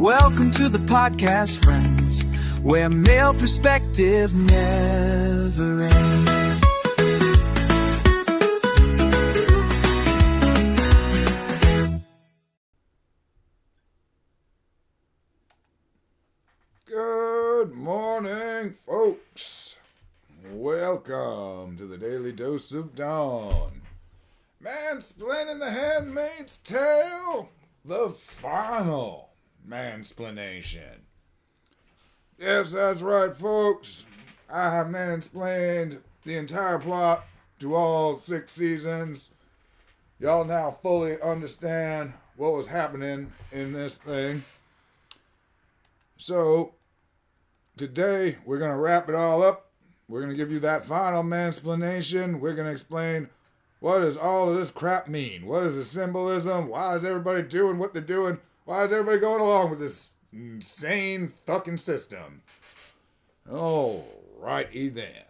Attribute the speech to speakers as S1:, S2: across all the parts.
S1: Welcome to the podcast, friends, where male perspective never ends.
S2: Good morning, folks. Welcome to the Daily Dose of Dawn. Mansplaining the Handmaid's Tale, the final Mansplanation. Yes, that's right, folks. I have mansplained the entire plot to all 6 seasons. Y'all now fully understand what was happening in this thing. So, today we're going to wrap it all up. We're going to give you that final Mansplanation. We're going to explain what does all of this crap mean? What is the symbolism? Why is everybody doing what they're doing? Why is everybody going along with this insane fucking system? Alrighty then.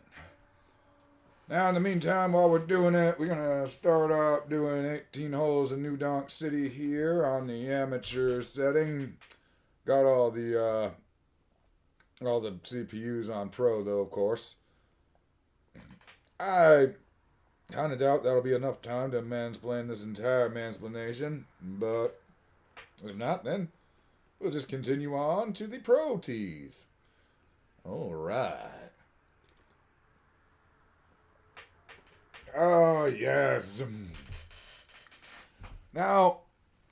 S2: Now, in the meantime, while we're doing it, we're going to start out doing 18 holes in New Donk City here on the amateur setting. Got all the CPUs on Pro, though, of course. I kind of doubt that'll be enough time to mansplain this entire Mansplanation, but if not, then we'll just continue on to the Pro teas. All right. Oh, yes. Now,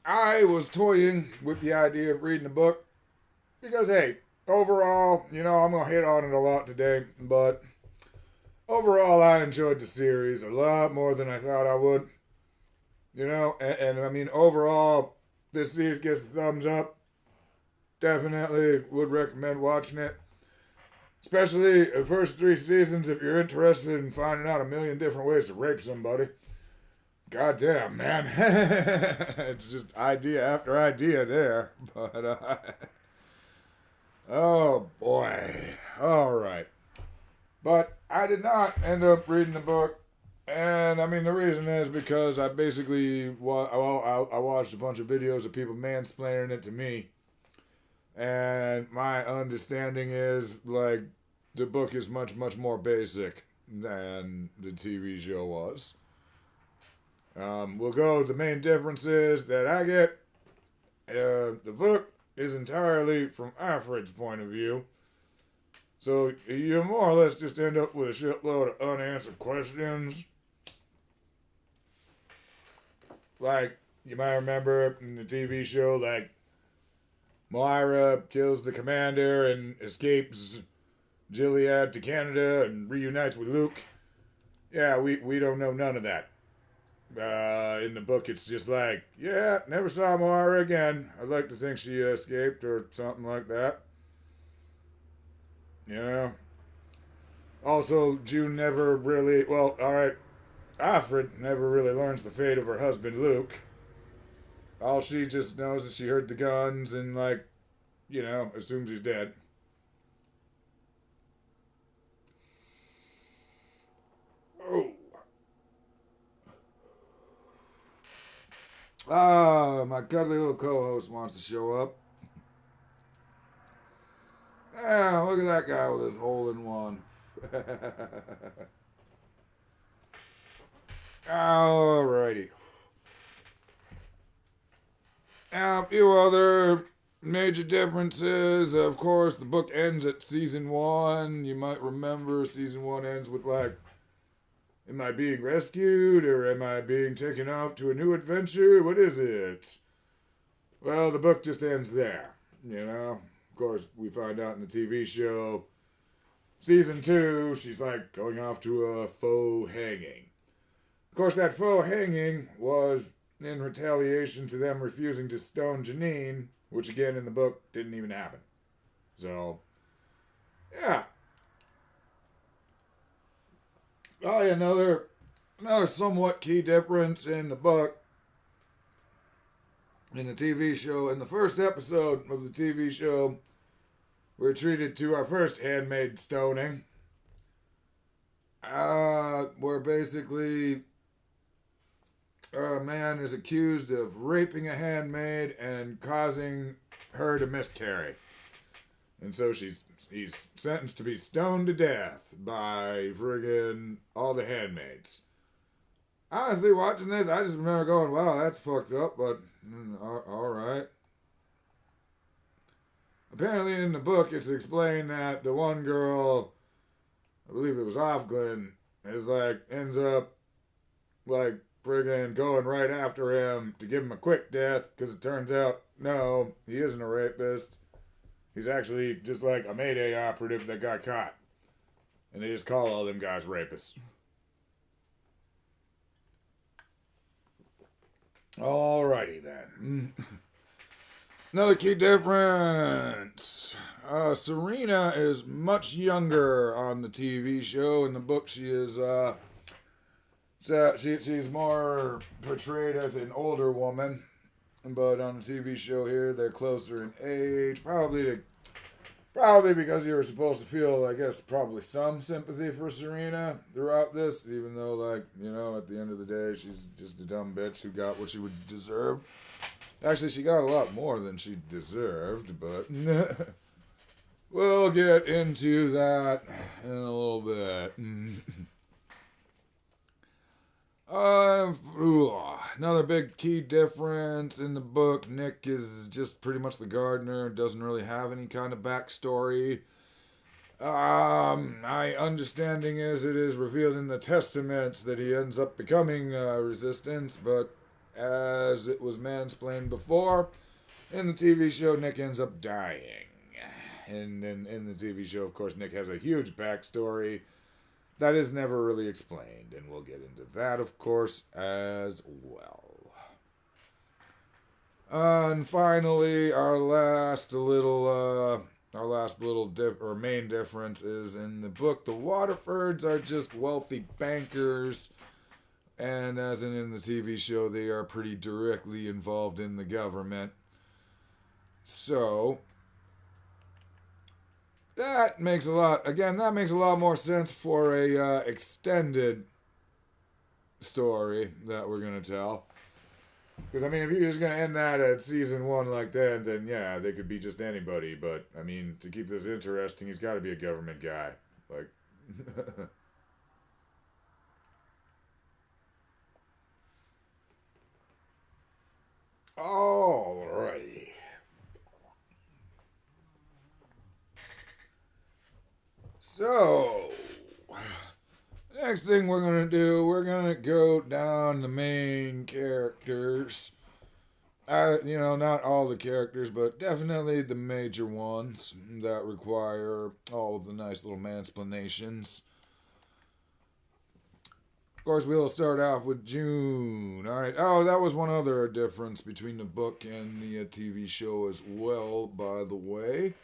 S2: I was toying with the idea of reading a book because, hey, overall, I'm going to hit on it a lot today, but overall, I enjoyed the series a lot more than I thought I would. And I mean, overall, this series gets a thumbs up. Definitely would recommend watching it. Especially the first 3 seasons if you're interested in finding out a million different ways to rape somebody. Goddamn, man. It's just idea after idea there. But, oh boy. Alright. But I did not end up reading the book. And I mean, the reason is because I basically, I watched a bunch of videos of people mansplaining it to me. And my understanding is, like, the book is much, much more basic than the TV show was. We'll go, the main differences that I get. The book is entirely from Alfred's point of view. So you more or less just end up with a shitload of unanswered questions. Like, you might remember in the TV show, like, Moira kills the commander and escapes Gilead to Canada and reunites with Luke. Yeah, we don't know none of that. In the book, it's just like, yeah, never saw Moira again. I'd like to think she escaped or something like that. Also, June never really, Alfred never really learns the fate of her husband, Luke. All she just knows is she heard the guns and, assumes he's dead. Oh. My cuddly little co-host wants to show up. Ah, look at that guy with his hole-in-one. Alrighty. Now, a few other major differences. Of course, the book ends at season 1. You might remember season 1 ends with, am I being rescued or am I being taken off to a new adventure? What is it? Well, the book just ends there, Of course, we find out in the TV show, season 2, she's going off to a faux hanging. Of course, that faux hanging was in retaliation to them refusing to stone Janine, which again in the book didn't even happen. So, yeah. Oh, yeah, another somewhat key difference in the book, in the TV show. In the first episode of the TV show, we're treated to our first handmaid stoning. Where basically a man is accused of raping a handmaid and causing her to miscarry. And so he's sentenced to be stoned to death by friggin' all the handmaids. Honestly, watching this, I just remember going, wow, that's fucked up, but alright. Apparently in the book, it's explained that the one girl, I believe it was Offglen, ends up, friggin' going right after him to give him a quick death, because it turns out, no, he isn't a rapist. He's actually just like a Mayday operative that got caught. And they just call all them guys rapists. Alrighty then. Another key difference. Serena is much younger on the TV show. In the book, she is, she's more portrayed as an older woman. But on the TV show here, they're closer in age. Probably because you were supposed to feel, I guess, probably some sympathy for Serena throughout this. Even though, at the end of the day, she's just a dumb bitch who got what she would deserve. Actually, she got a lot more than she deserved, but we'll get into that in a little bit. Another big key difference in the book. Nick is just pretty much the gardener, doesn't really have any kind of backstory. My understanding is it is revealed in the testaments that he ends up becoming resistance, but as it was mansplained before, in the TV show, Nick ends up dying. And in the TV show, of course, Nick has a huge backstory that is never really explained, and we'll get into that, of course, as well. And finally, our last little main difference is in the book, the Waterfords are just wealthy bankers, and as in the TV show, they are pretty directly involved in the government. So that makes a lot more sense for a extended story that we're going to tell. Because, if you're just going to end that at season 1 like that, then yeah, they could be just anybody. But, to keep this interesting, he's got to be a government guy. Alrighty. So, next thing we're going to do, we're going to go down the main characters. Not all the characters, but definitely the major ones that require all of the nice little mansplanations. Of course, we'll start off with June. Alright, that was one other difference between the book and the TV show as well, by the way.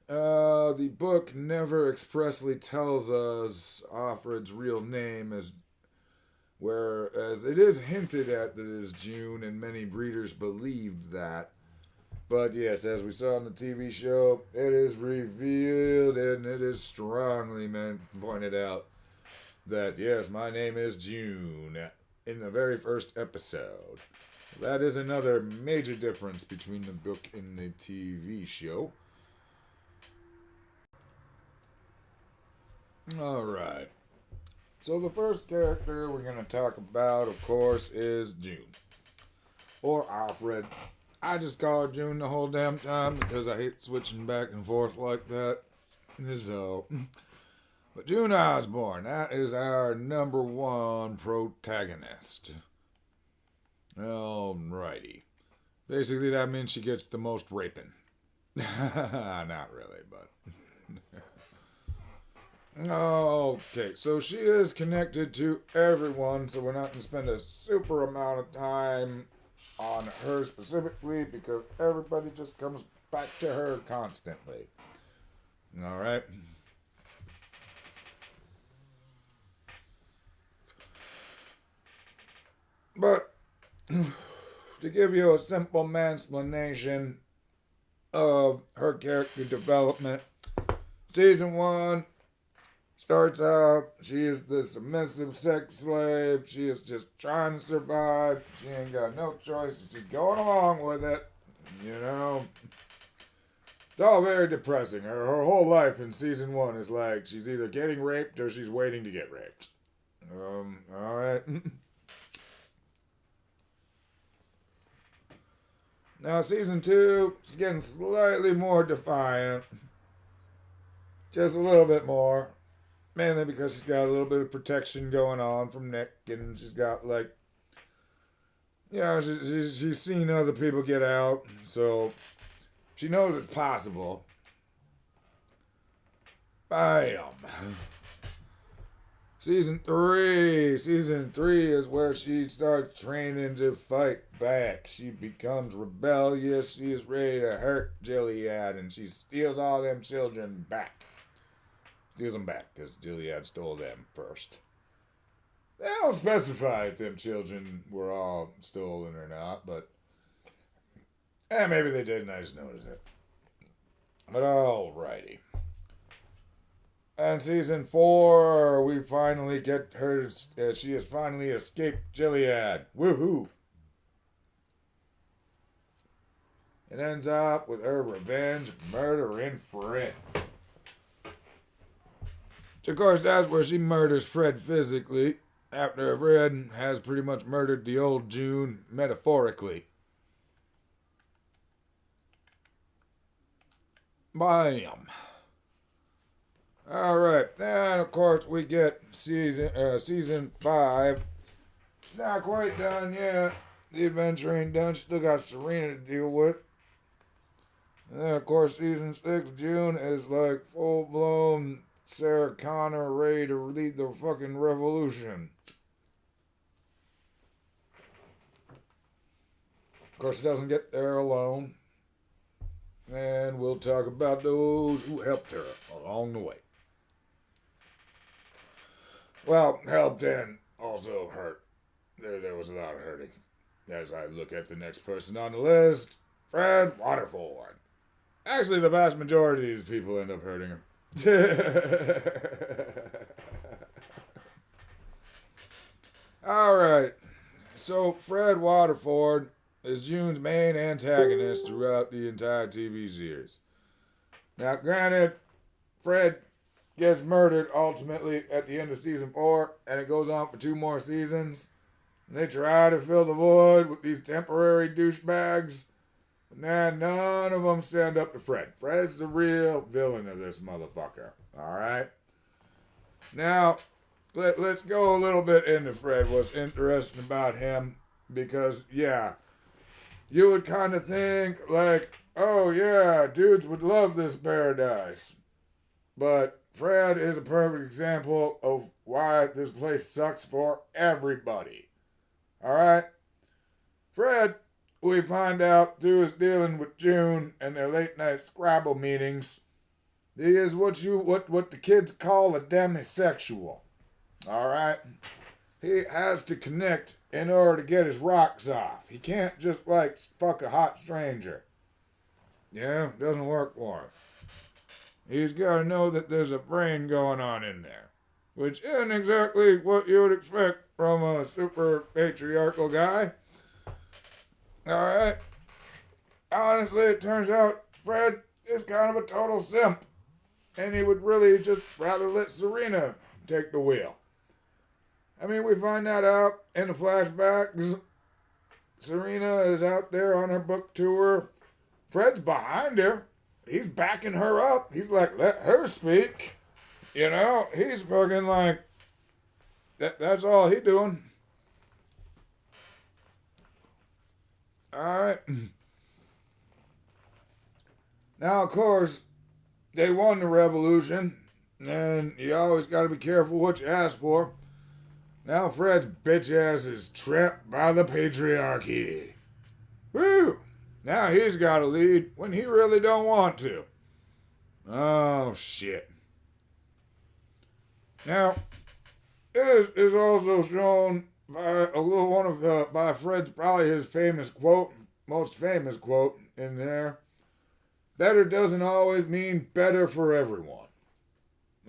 S2: The book never expressly tells us Offred's real name, whereas it is hinted at that it is June, and many breeders believed that. But yes, as we saw on the TV show, it is revealed and it is strongly pointed out that, yes, my name is June in the very first episode. That is another major difference between the book and the TV show. Alright. So the first character we're going to talk about, of course, is June. Or Offred. I just call her June the whole damn time because I hate switching back and forth like that. So, but June Osborne, that is our number 1 protagonist. Alrighty. Basically, that means she gets the most raping. Not really, but... Okay, so she is connected to everyone, so we're not going to spend a super amount of time on her specifically, because everybody just comes back to her constantly. Alright? But, to give you a simple mansplanation of her character development, Season 1 starts out, she is the submissive sex slave. She is just trying to survive. She ain't got no choice. She's just going along with it, It's all very depressing. Her whole life in season 1 is like she's either getting raped or she's waiting to get raped. Alright. Now, season 2, she's getting slightly more defiant. Just a little bit more. Mainly because she's got a little bit of protection going on from Nick, and she's got, like, you know, she's seen other people get out, so she knows it's possible. Bam. Season 3 is where she starts training to fight back. She becomes rebellious. She is ready to hurt Gilead, and she steals all them children back. Steals them back, because Gilead stole them first. They don't specify if them children were all stolen or not, but maybe they did and I just noticed it. But alrighty. And season 4, we finally get her, she has finally escaped Gilead. Woohoo! It ends up with her revenge murdering Fred. Of course, that's where she murders Fred physically, after Fred has pretty much murdered the old June metaphorically. Bam. Alright, and of course we get season 5. It's not quite done yet. The adventure ain't done. Still got Serena to deal with. And then of course season 6, June, is like full-blown Sarah Connor ready to lead the fucking revolution. Of course, she doesn't get there alone. And we'll talk about those who helped her along the way. Well, helped and also hurt. There was a lot of hurting. As I look at the next person on the list, Fred Waterford. Actually, the vast majority of these people end up hurting her. Alright, so Fred Waterford is June's main antagonist throughout the entire TV series. Now, granted, Fred gets murdered ultimately at the end of season 4, and it goes on for 2 more seasons. And they try to fill the void with these temporary douchebags. Nah, none of them stand up to Fred. Fred's the real villain of this motherfucker. Alright? Now, let's go a little bit into Fred. What's interesting about him. Because, yeah, you would kind of think, like, oh yeah, dudes would love this paradise. But Fred is a perfect example of why this place sucks for everybody. Alright? Fred, we find out through his dealing with June and their late night Scrabble meetings, he is what the kids call a demisexual. Alright? He has to connect in order to get his rocks off. He can't just, like, fuck a hot stranger. Yeah, doesn't work for him. He's got to know that there's a brain going on in there. Which isn't exactly what you would expect from a super patriarchal guy. Alright. Honestly, it turns out Fred is kind of a total simp. And he would really just rather let Serena take the wheel. I mean, we find that out in the flashbacks. Serena is out there on her book tour. Fred's behind her. He's backing her up. He's like, let her speak. You know, he's fucking like, that's all he doing. Alright. Now, of course, they won the revolution. And you always got to be careful what you ask for. Now Fred's bitch ass is trapped by the patriarchy. Woo! Now he's got to lead when he really don't want to. Oh, shit. Now, it is also shown by by Fred's probably his famous quote, most famous quote in there. Better doesn't always mean better for everyone.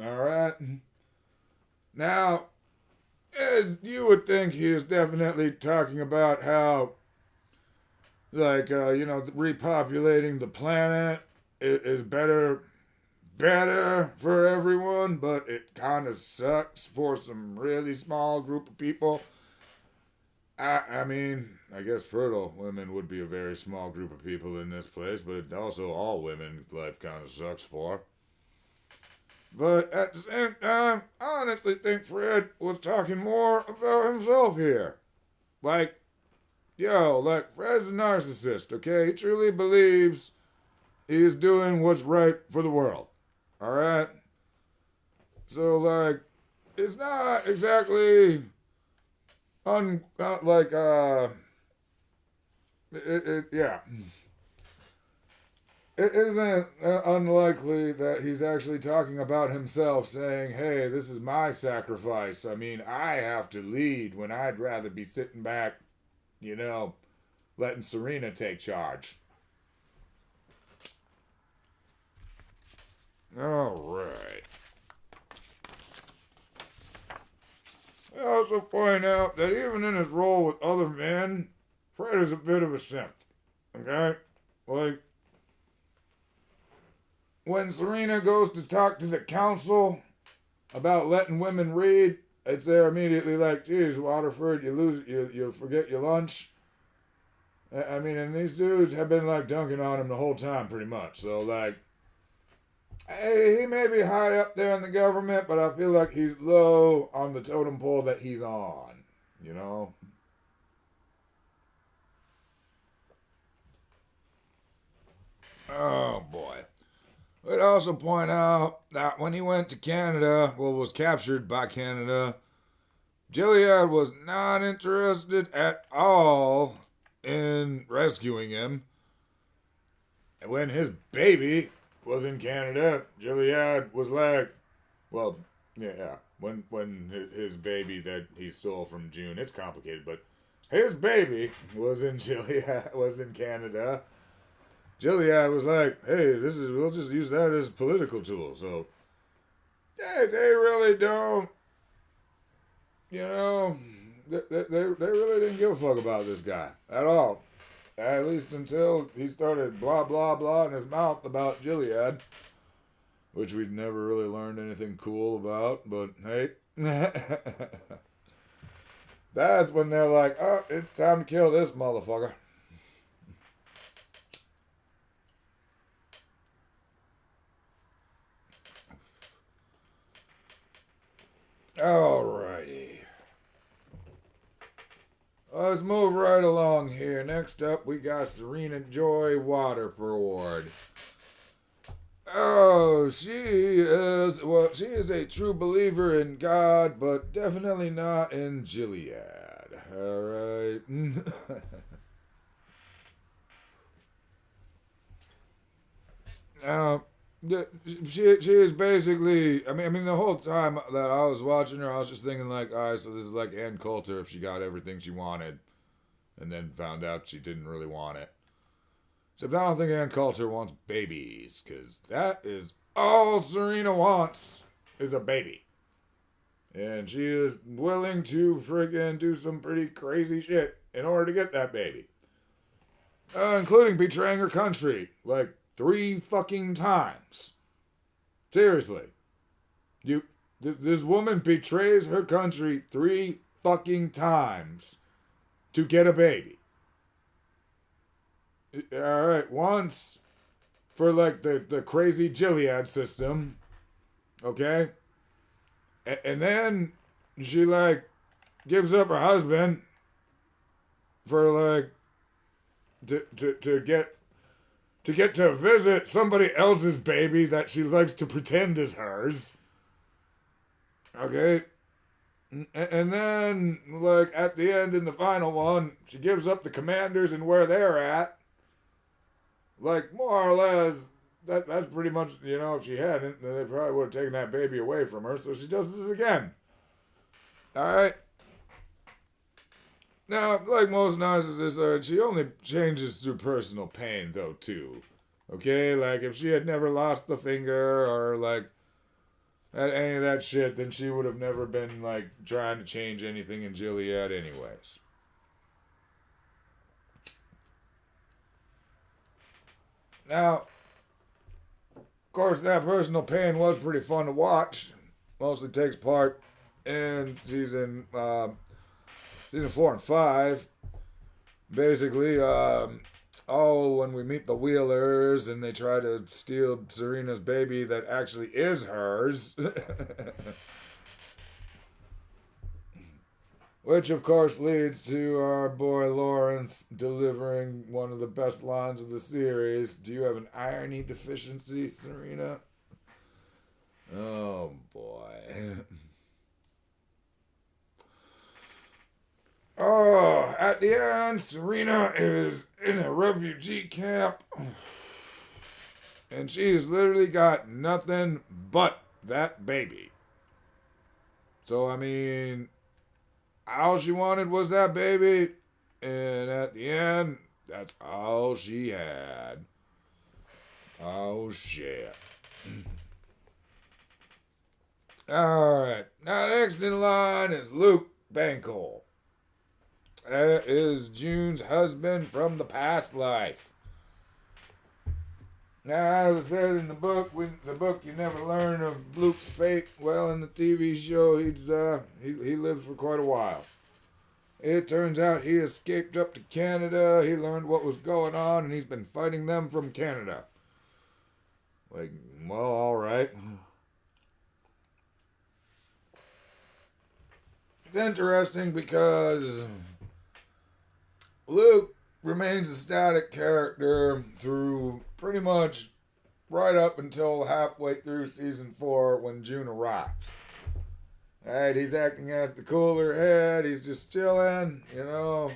S2: Alright? Now, you would think he is definitely talking about how, like, repopulating the planet is better for everyone, but it kind of sucks for some really small group of people. I mean, I guess fertile women would be a very small group of people in this place, but it also all women life kind of sucks for. But at the same time, I honestly think Fred was talking more about himself here. Like, Fred's a narcissist, okay? He truly believes he is doing what's right for the world. Alright? So, it's not exactly yeah. It isn't unlikely that he's actually talking about himself, saying, hey, this is my sacrifice. I mean, I have to lead when I'd rather be sitting back, letting Serena take charge. Alright. I also point out that even in his role with other men, Fred is a bit of a simp. Okay? Like, when Serena goes to talk to the council about letting women read, it's there immediately like, geez, Waterford, you forget your lunch. I mean, and these dudes have been dunking on him the whole time pretty much. So hey, he may be high up there in the government, but I feel like he's low on the totem pole that he's on, Oh, boy. I'd also point out that when he went to Canada, was captured by Canada, Gilead was not interested at all in rescuing him. And when his baby was in Canada, Gilead was like, when his baby that he stole from June, it's complicated, but his baby was in Canada. Gilead was like, hey, we'll just use that as a political tool. So, they really don't, they really didn't give a fuck about this guy at all. At least until he started blah, blah, blah in his mouth about Gilead, which we'd never really learned anything cool about, but hey. That's when they're like, oh, it's time to kill this motherfucker. Alrighty. Let's move right along here. Next up, we got Serena Joy Waterford. Oh, she is a true believer in God, but definitely not in Gilead. Alright. Now, she is basically, I mean, the whole time that I was watching her, I was just thinking alright, so this is like Ann Coulter if she got everything she wanted, and then found out she didn't really want it. Except I don't think Ann Coulter wants babies, because that is all Serena wants, is a baby. And she is willing to friggin' do some pretty crazy shit in order to get that baby. Including betraying her country, 3 fucking times. Seriously. This woman betrays her country 3 fucking times to get a baby. Alright, once for the crazy Gilead system. Okay? And then she gives up her husband for to get to visit somebody else's baby that she likes to pretend is hers. Okay? And then, at the end in the final one, she gives up the commanders and where they're at. More or less, that's pretty much, if she hadn't, then they probably would have taken that baby away from her, so she does this again. Alright? Now, like most narcissists, she only changes through personal pain, though, too. Okay? If she had never lost the finger, or, had any of that shit, then she would have never been, trying to change anything in Gilead anyways. Now, course, that personal pain was pretty fun to watch. Mostly takes part in season 4 and 5. Basically, when we meet the Wheelers and they try to steal Serena's baby that actually is hers. Which, of course, leads to our boy Lawrence delivering one of the best lines of the series. Do you have an irony deficiency, Serena? Oh, boy. Oh, at the end, Serena is in a refugee camp. And she's literally got nothing but that baby. So, I mean, all she wanted was that baby. And at the end, that's all she had. Oh, shit. Alright. Now, next in line is Luke Bankole. That is June's husband from the past life. Now, as I said in the book, you never learn of Luke's fate. Well, in the TV show, he lives for quite a while. It turns out he escaped up to Canada. He learned what was going on, and he's been fighting them from Canada. Like, well, all right. It's interesting because Luke remains a static character through pretty much right up until halfway through season 4 when June arrives. Alright, he's acting as the cooler head, he's just chilling, you know.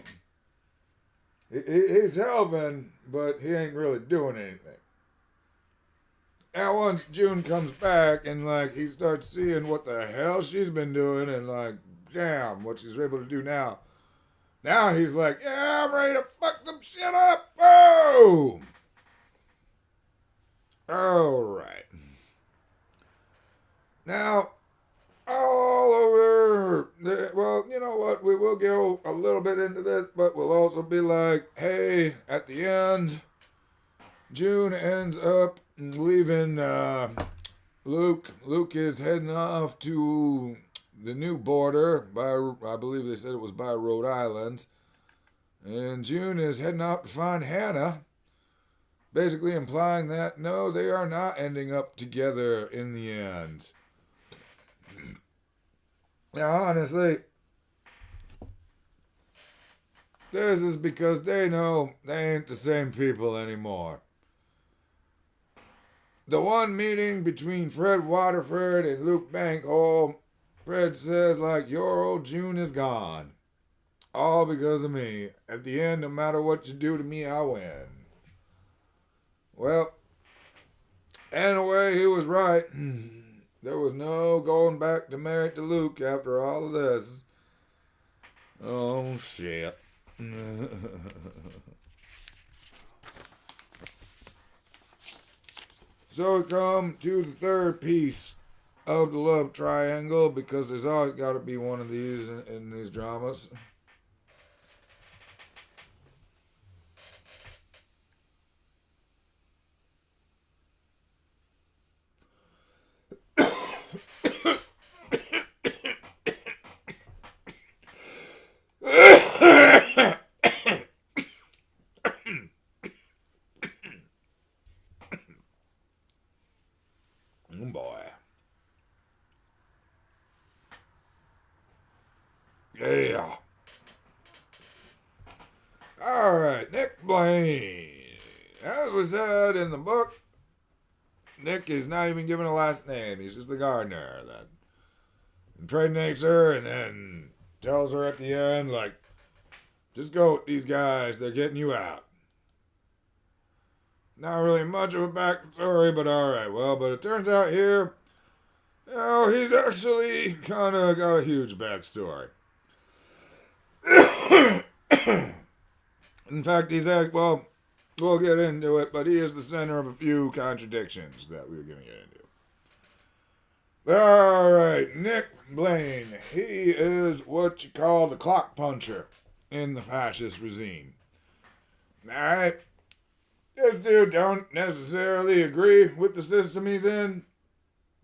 S2: He's helping, but he ain't really doing anything. And once June comes back and, like, he starts seeing what the hell she's been doing and, like, damn, what she's able to do now. Now he's like, yeah, I'm ready to fuck some shit up. Boom! Alright. Now, all over, well, you know what, we will go a little bit into this, but we'll also be like, hey, at the end, June ends up leaving Luke. Luke is heading off to the new border, I believe they said it was by Rhode Island, and June is heading out to find Hannah, basically implying that, no, they are not ending up together in the end. Now, honestly, this is because they know they ain't the same people anymore. The one meeting between Fred Waterford and Luke Bankole, Fred says, like, your old June is gone. All because of me. At the end, no matter what you do to me, I win. Well, in a way, he was right. There was no going back to married to Luke after all of this. Oh, shit. So we come to the third piece of the love triangle, because there's always got to be one of these in these dramas. Oh boy. Yeah. Alright, Nick Blaine. As we said in the book, Nick is not even given a last name. He's just the gardener that impregnates her and then tells her at the end, like, just go with these guys. They're getting you out. Not really much of a backstory, but alright. Well, but it turns out here, you know, he's actually kind of got a huge backstory. In fact, he's well, we'll get into it, but he is the center of a few contradictions that we're going to get into. Alright, Nick Blaine. He is what you call the clock puncher in the fascist regime. Alright? this dude don't necessarily agree with the system he's in,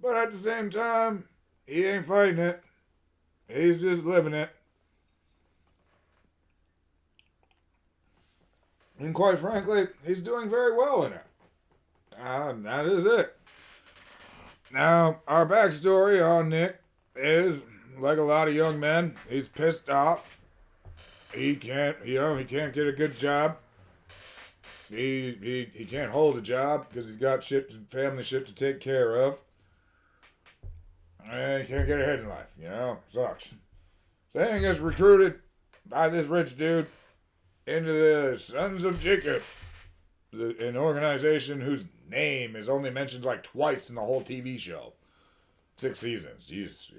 S2: but at the same time, he ain't fighting it. He's just living it. And quite frankly, he's doing very well in it. That is it. Now, our backstory on Nick is, like a lot of young men, he's pissed off. He can't get a good job. He can't hold a job because he's got family shit to take care of. And he can't get ahead in life, sucks. So he gets recruited by this rich dude into the Sons of Jacob, an organization whose name is only mentioned like twice in the whole TV show. 6 seasons. Jesus.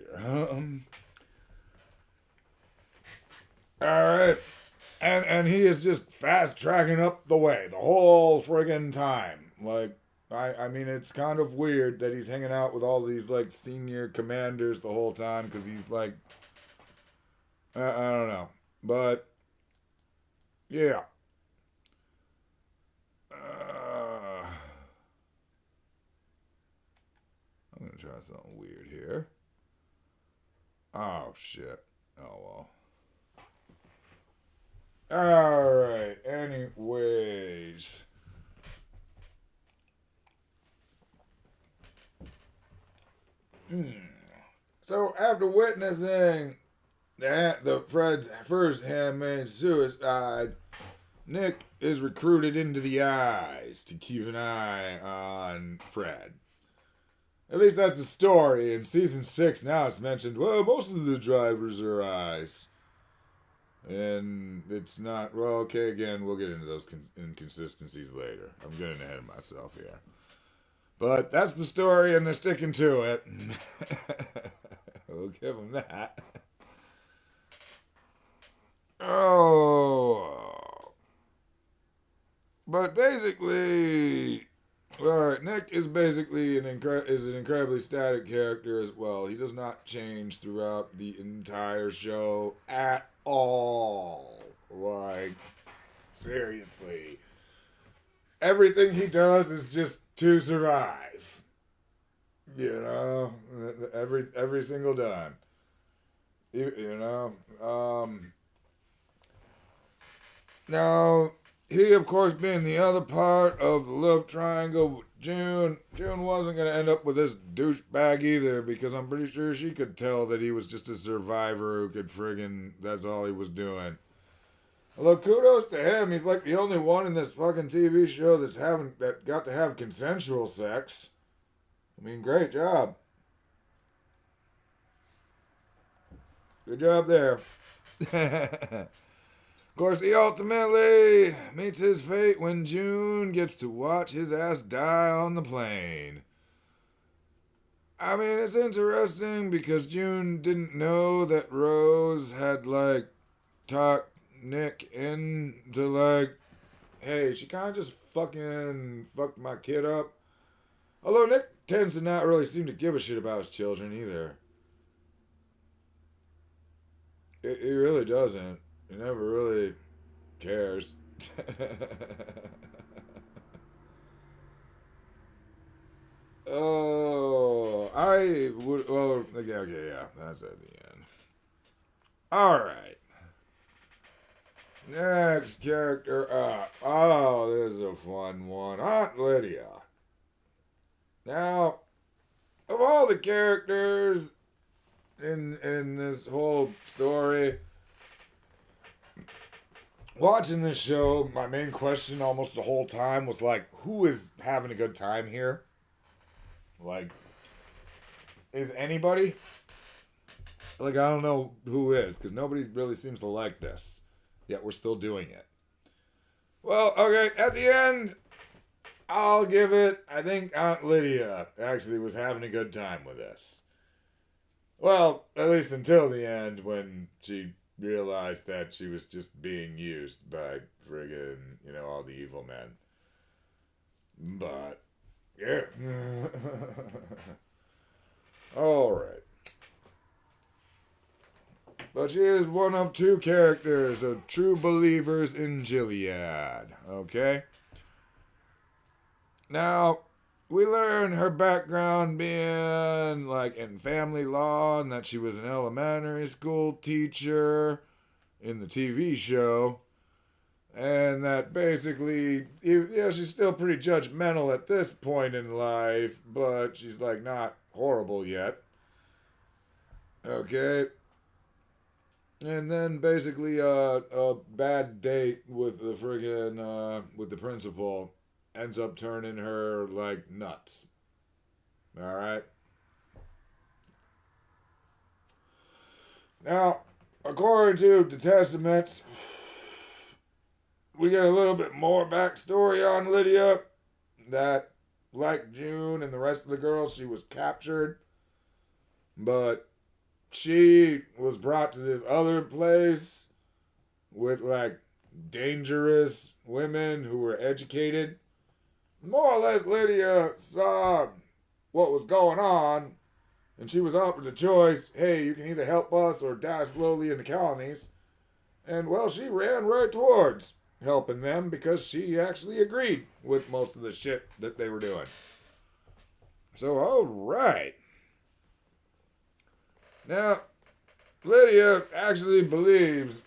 S2: Alright. And he is just fast tracking up the way the whole friggin' time. Like, I mean, it's kind of weird that he's hanging out with all these, like, senior commanders the whole time, because he's, like, I don't know. But, yeah. I'm gonna try something weird here. Oh, shit. Oh, well. Alright, anyways. So, after witnessing the Fred's first handmaid's suicide, Nick is recruited into the Eyes to keep an eye on Fred. At least that's the story. In season 6 now it's mentioned, well, most of the drivers are Eyes. And it's not, well, okay, again, we'll get into those inconsistencies later. I'm getting ahead of myself here. But that's the story, and they're sticking to it. We'll give them that. Oh. But basically, alright, Nick is basically an incredibly static character as well. He does not change throughout the entire show at all. Like, seriously. Everything he does is just to survive. Every single time. Now, he, of course, being the other part of the love triangle with June wasn't going to end up with this douchebag either, because I'm pretty sure she could tell that he was just a survivor who could that's all he was doing. Although, kudos to him, he's like the only one in this fucking TV show that got to have consensual sex. I mean, great job. Good job there. Of course, he ultimately meets his fate when June gets to watch his ass die on the plane. I mean, it's interesting because June didn't know that Rose had, like, talked Nick into, like, hey, she kind of just fucking fucked my kid up. Although Nick tends to not really seem to give a shit about his children either. He really doesn't. He never really cares. Oh, I would. Well, okay, yeah, that's at the end. Alright. Next character up. Oh, this is a fun one. Aunt Lydia. Now, of all the characters in this whole story, watching this show, my main question almost the whole time was like, who is having a good time here? Like, is anybody? Like, I don't know who is, because nobody really seems to like this. Yet we're still doing it. Well, okay, at the end, I'll give it, I think Aunt Lydia actually was having a good time with this. Well, at least until the end when she realized that she was just being used by friggin', all the evil men. But, yeah. Alright. But she is one of 2 characters of true believers in Gilead, okay? Now, we learn her background being like in family law and that she was an elementary school teacher in the TV show. And that basically, yeah, she's still pretty judgmental at this point in life, but she's like not horrible yet. Okay. And then basically a bad date with the with the principal ends up turning her like nuts. Alright? Now, according to the Testaments, we get a little bit more backstory on Lydia. That, like June and the rest of the girls, she was captured. But she was brought to this other place with, like, dangerous women who were educated. More or less, Lydia saw what was going on, and she was offered the choice, hey, you can either help us or die slowly in the colonies. And, well, she ran right towards helping them because she actually agreed with most of the shit that they were doing. So, alright. Now, Lydia actually believes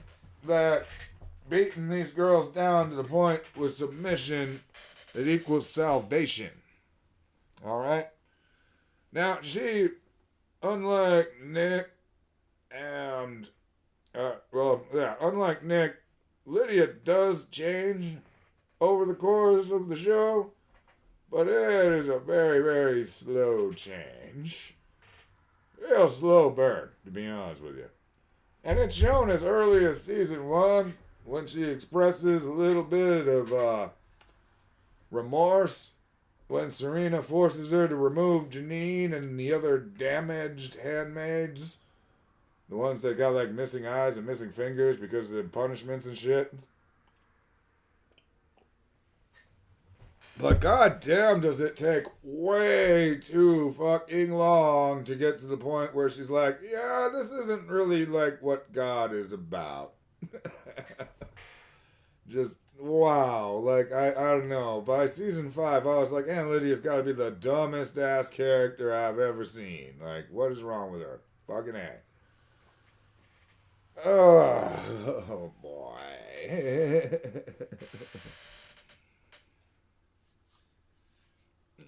S2: that beating these girls down to the point with submission that equals salvation. Alright? Now, she, unlike Nick and, unlike Nick, Lydia does change over the course of the show, but it is a very, very slow change. Real slow burn, to be honest with you. And it's shown as early as season 1, when she expresses a little bit of remorse, when Serena forces her to remove Janine and the other damaged handmaids. The ones that got like missing eyes and missing fingers because of the punishments and shit. But goddamn does it take way too fucking long to get to the point where she's like, yeah, this isn't really like what God is about. Just, wow. Like, I don't know. By season 5, I was like, Aunt Lydia's gotta be the dumbest ass character I've ever seen. Like, what is wrong with her? Fucking A. Oh boy.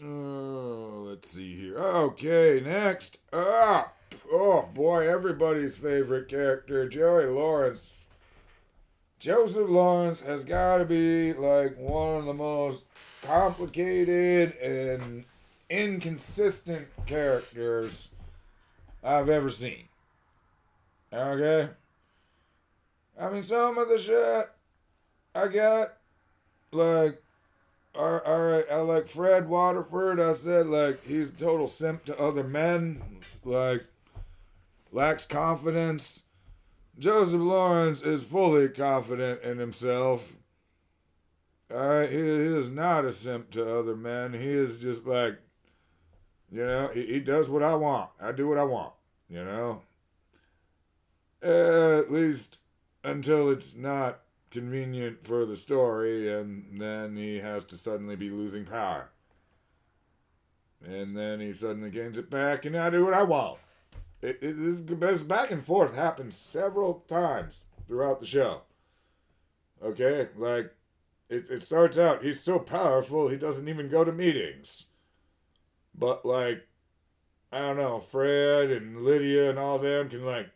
S2: Let's see here. Okay, next up. Oh boy, everybody's favorite character, Joey Lawrence. Joseph Lawrence has got to be like one of the most complicated and inconsistent characters I've ever seen. Okay? I mean, some of the shit I got, like, alright, I like Fred Waterford. I said, like, he's a total simp to other men, like, lacks confidence. Joseph Lawrence is fully confident in himself. Alright, he is not a simp to other men. He is just like, you know, he does what I want. I do what I want, you know? At least until it's not convenient for the story, and then he has to suddenly be losing power. And then he suddenly gains it back, and I do what I want. This back and forth happens several times throughout the show. Okay? Like, it starts out, he's so powerful, he doesn't even go to meetings. But, like, I don't know, Fred and Lydia and all them can, like,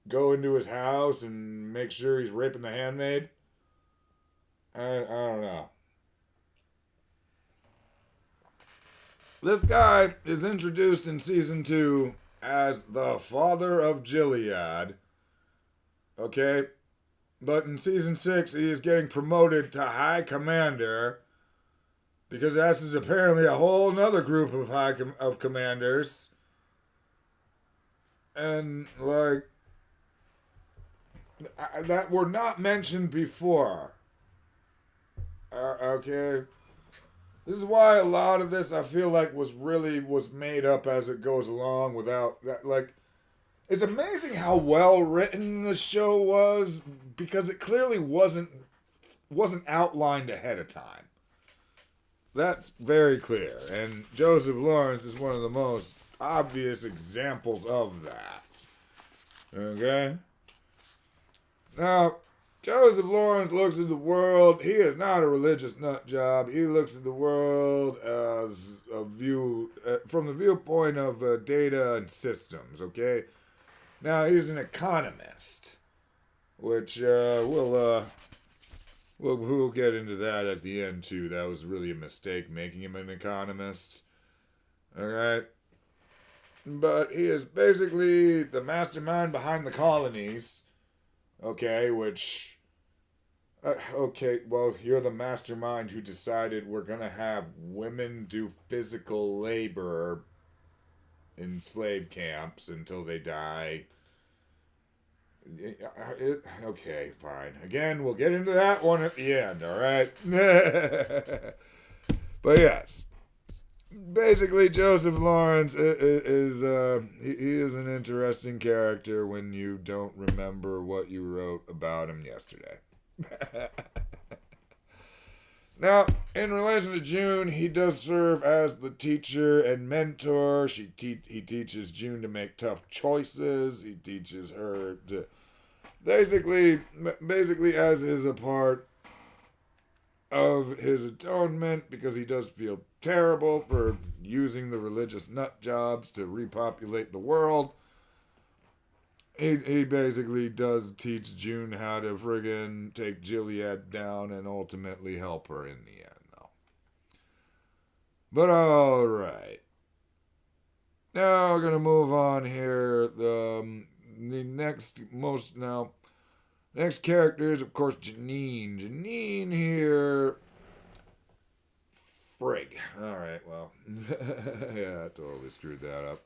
S2: go into his house and make sure he's raping the handmaid. I don't know. This guy is introduced in season 2 as the father of Gilead. Okay? But in season 6, he is getting promoted to High Commander, because this is apparently a whole nother group of commanders. And, like, that were not mentioned before. Okay? This is why a lot of this I feel like was made up as it goes along without that. Like, it's amazing how well written the show was, because it clearly wasn't outlined ahead of time. that's very clear. And Joseph Lawrence is one of the most obvious examples of that. Okay? Now, Joseph Lawrence looks at the world. He is not a religious nut job. He looks at the world as a view, from the viewpoint of data and systems, okay? Now, he's an economist, which we'll get into that at the end, too. That was really a mistake, making him an economist. Alright? But he is basically the mastermind behind the colonies. Okay, which... okay, well, you're the mastermind who decided we're gonna have women do physical labor in slave camps until they die. Okay, fine. Again, we'll get into that one at the end, alright? But yes. Basically, Joseph Lawrence is he is an interesting character when you don't remember what you wrote about him yesterday. Now, in relation to June, he does serve as the teacher and mentor. He teaches June to make tough choices. He teaches her to basically as is a part of his atonement, because he does feel terrible for using the religious nut jobs to repopulate the world. He basically does teach June how to friggin' take Gilead down and ultimately help her in the end, though. But alright. Now we're gonna move on here. The next character is, of course, Janine. Janine here... Frig. Alright, well. Yeah, I totally screwed that up.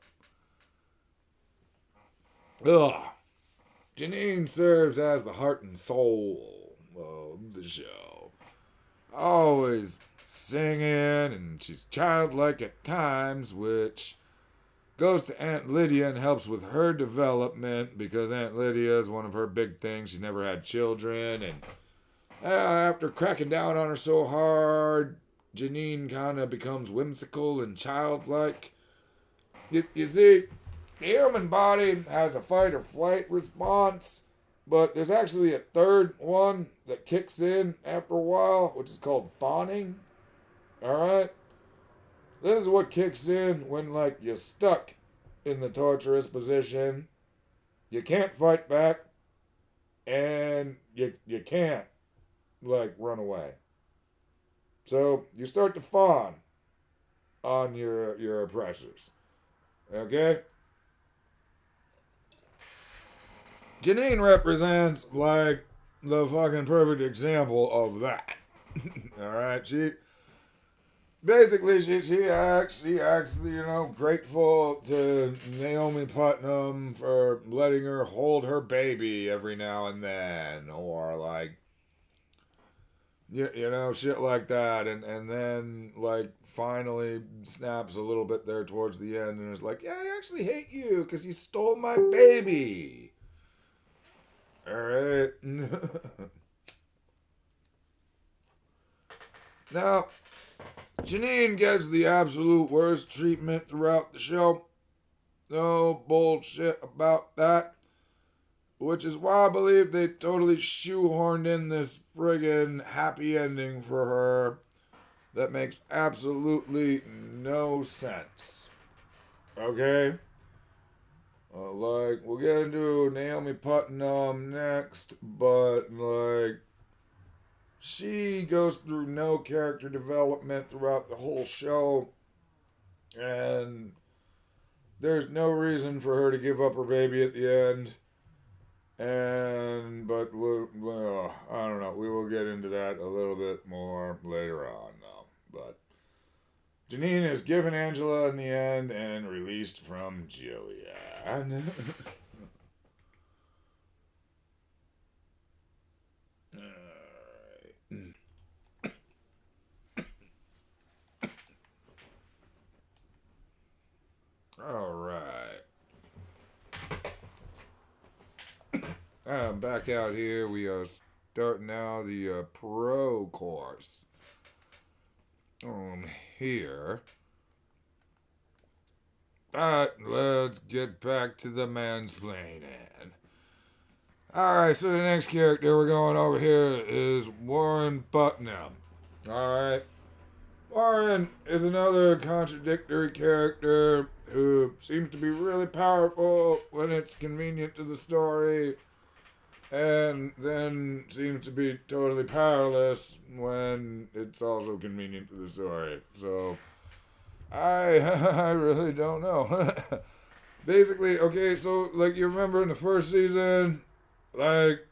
S2: Ugh. Janine serves as the heart and soul of the show. Always singing, and she's childlike at times, which goes to Aunt Lydia and helps with her development, because Aunt Lydia is one of her big things. She never had children, and after cracking down on her so hard, Janine kind of becomes whimsical and childlike. You see, the human body has a fight or flight response, but there's actually a third one that kicks in after a while, which is called fawning. Alright? This is what kicks in when, like, you're stuck in the torturous position. You can't fight back, and you can't, like, run away. So, you start to fawn on your oppressors. Okay? Janine represents, like, the fucking perfect example of that. Alright? She acts, grateful to Naomi Putnam for letting her hold her baby every now and then. Or, like, shit like that. And then, like, finally snaps a little bit there towards the end and is like, yeah, I actually hate you because you stole my baby. Alright. Now, Janine gets the absolute worst treatment throughout the show. No bullshit about that. Which is why I believe they totally shoehorned in this friggin' happy ending for her that makes absolutely no sense. Okay? Like, we'll get into Naomi Putnam next, but, like, she goes through no character development throughout the whole show, and there's no reason for her to give up her baby at the end. But I don't know. We will get into that a little bit more later on, though. But Janine is given Angela in the end and released from Gilead. Alright. Back out here, we are starting now the pro course. here. But let's get back to the mansplaining. Alright, so the next character we're going over here is Warren Putnam. Alright. Warren is another contradictory character who seems to be really powerful when it's convenient to the story, and then seems to be totally powerless when it's also convenient to the story. So, I really don't know. Basically, okay, so, like, you remember in the first season, like,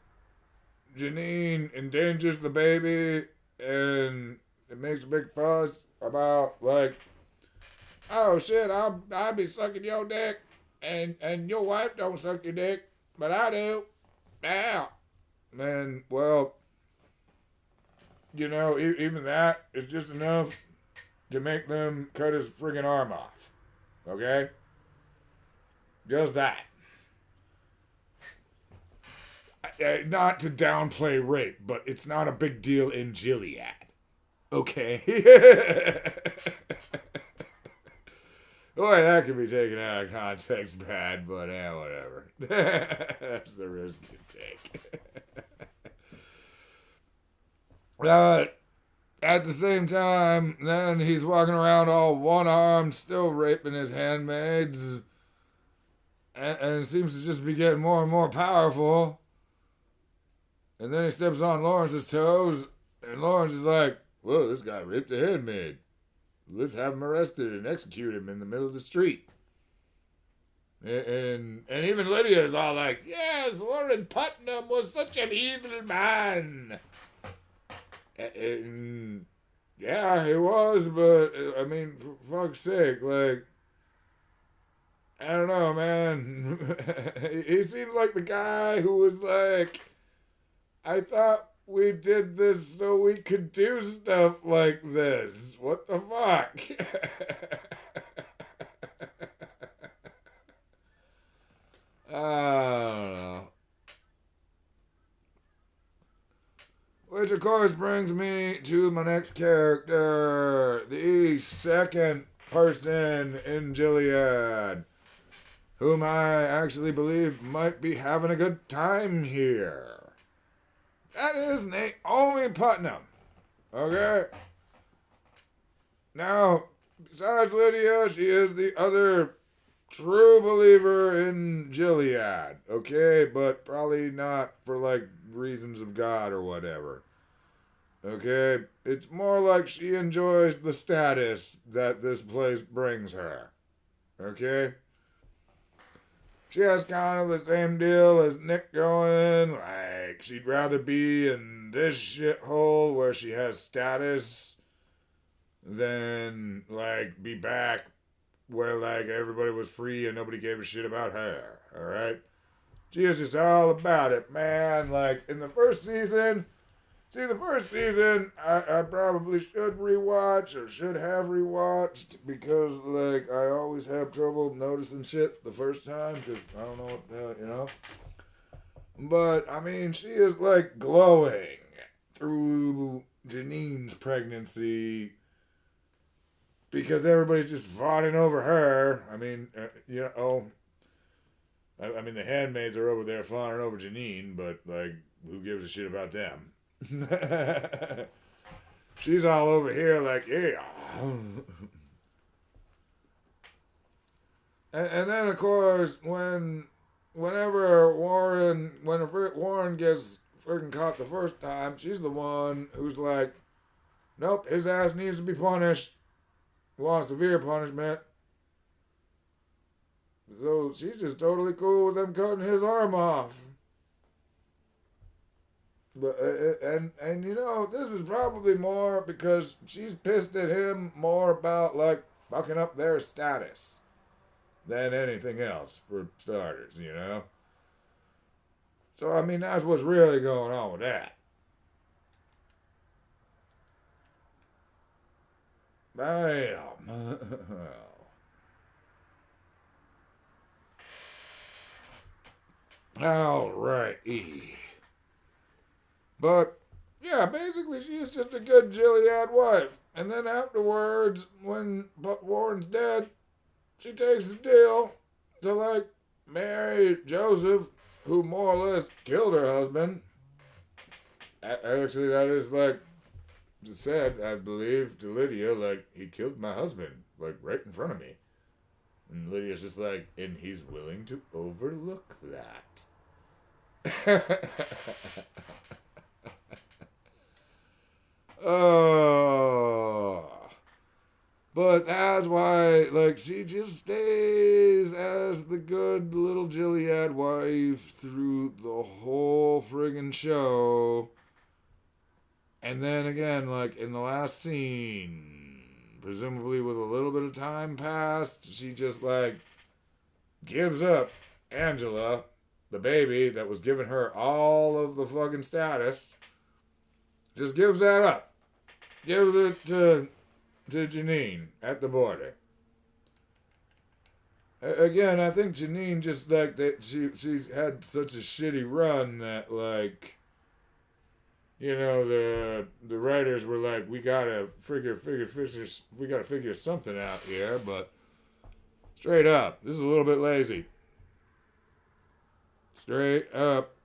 S2: Janine endangers the baby, and it makes a big fuss about, like, oh shit, I'll be sucking your dick, and your wife don't suck your dick, but I do. Now, man, well, you know, even that is just enough to make them cut his friggin' arm off. Okay? Just that. Not to downplay rape, but it's not a big deal in Gilead. Okay? Boy, that could be taken out of context bad, but whatever. That's the risk you take. At the same time, then he's walking around all one-armed, still raping his handmaids, and seems to just be getting more and more powerful. And then he steps on Lawrence's toes, and Lawrence is like, whoa, this guy raped a handmaid. Let's have him arrested and execute him in the middle of the street. And even Lydia is all like, yes, Warren Putnam was such an evil man. And yeah, he was, but I mean, for fuck's sake, like, I don't know, man. He seemed like the guy who was like, I thought we did this so we could do stuff like this. What the fuck? I don't know. Which, of course, brings me to my next character, the second person in Gilead, whom I actually believe might be having a good time here. That is Naomi Putnam. Okay? Now, besides Lydia, she is the other true believer in Gilead. Okay? But probably not for, like, reasons of God or whatever. Okay? It's more like she enjoys the status that this place brings her. Okay? She has kind of the same deal as Nick going, like, she'd rather be in this shithole where she has status than, like, be back where, like, everybody was free and nobody gave a shit about her, alright? She is just all about it, man. Like, in the first season, I probably should rewatch or should have rewatched because, like, I always have trouble noticing shit the first time because I don't know what the hell, you know? But, I mean, she is, like, glowing through Janine's pregnancy because everybody's just fawning over her. I mean, you know, I mean, the handmaids are over there fawning over Janine, but, like, who gives a shit about them? She's all over here like, yeah. and then, of course, whenever Warren gets freaking caught the first time, she's the one who's like, nope, his ass needs to be punished. He wants severe punishment. So she's just totally cool with them cutting his arm off. But, and you know, this is probably more because she's pissed at him more about, like, fucking up their status than anything else, for starters, you know? So, I mean, that's what's really going on with that. Bam. Alrighty. But yeah, basically she's just a good Gilead wife. And then afterwards, when Warren's dead, she takes the deal to, like, marry Joseph, who more or less killed her husband. Actually, that is, like, said, I believe, to Lydia, like, he killed my husband, like, right in front of me. And Lydia's just like, and he's willing to overlook that. Oh. But that's why, like, she just stays as the good little Gilead wife through the whole friggin' show. And then again, like, in the last scene, presumably with a little bit of time passed, she just, like, gives up Angela, the baby that was giving her all of the fucking status. Just gives that up. Gives it to Janine at the border. Again, I think Janine just, like, that she had such a shitty run that, like, you know, the writers were like, we gotta figure something out here, but straight up, this is a little bit lazy. Straight up.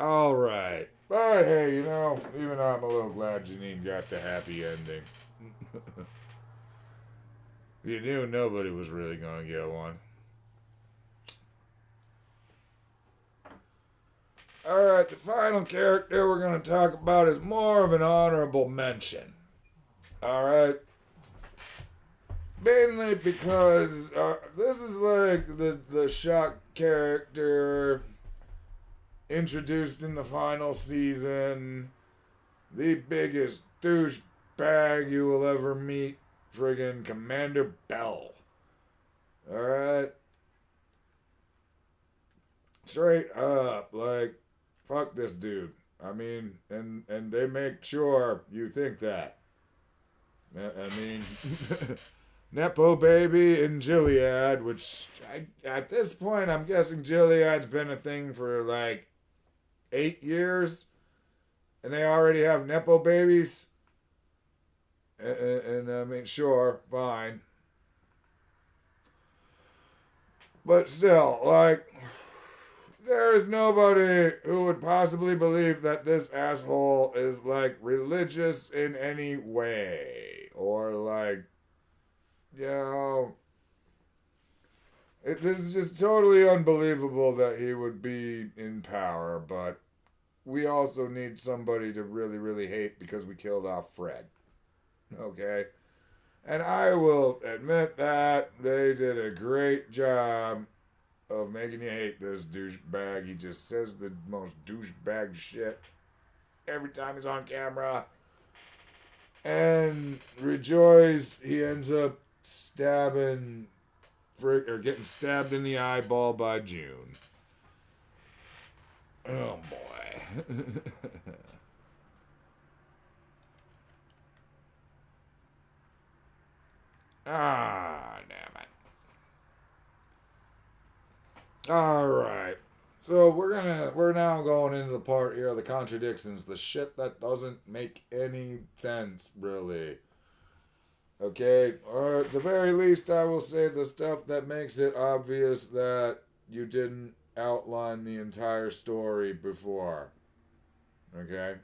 S2: All right. But hey, you know, even though I'm a little glad Janine got the happy ending. You knew nobody was really going to get one. Alright, the final character we're going to talk about is more of an honorable mention. Alright? Mainly because this is like the shock character introduced in the final season. The biggest douchebag you will ever meet. Friggin' Commander Bell. Alright? Straight up, like, fuck this dude. I mean, and they make sure you think that. I mean, Nepo Baby and Gilead, which at this point I'm guessing Gilead's been a thing for like 8 years, and they already have Nepo babies. And I mean, sure, fine. But still, like, there is nobody who would possibly believe that this asshole is, like, religious in any way. Or, like, you know, this is just totally unbelievable that he would be in power. But we also need somebody to really, really hate because we killed off Fred. Okay? And I will admit that they did a great job of making you hate this douchebag. He just says the most douchebag shit every time he's on camera. And rejoice, he ends up getting stabbed in the eyeball by June. Oh boy. Ah, damn it. Alright. So we're now going into the part here of the contradictions, the shit that doesn't make any sense, really. Okay? Or at the very least, I will say the stuff that makes it obvious that you didn't outline the entire story before. Okay?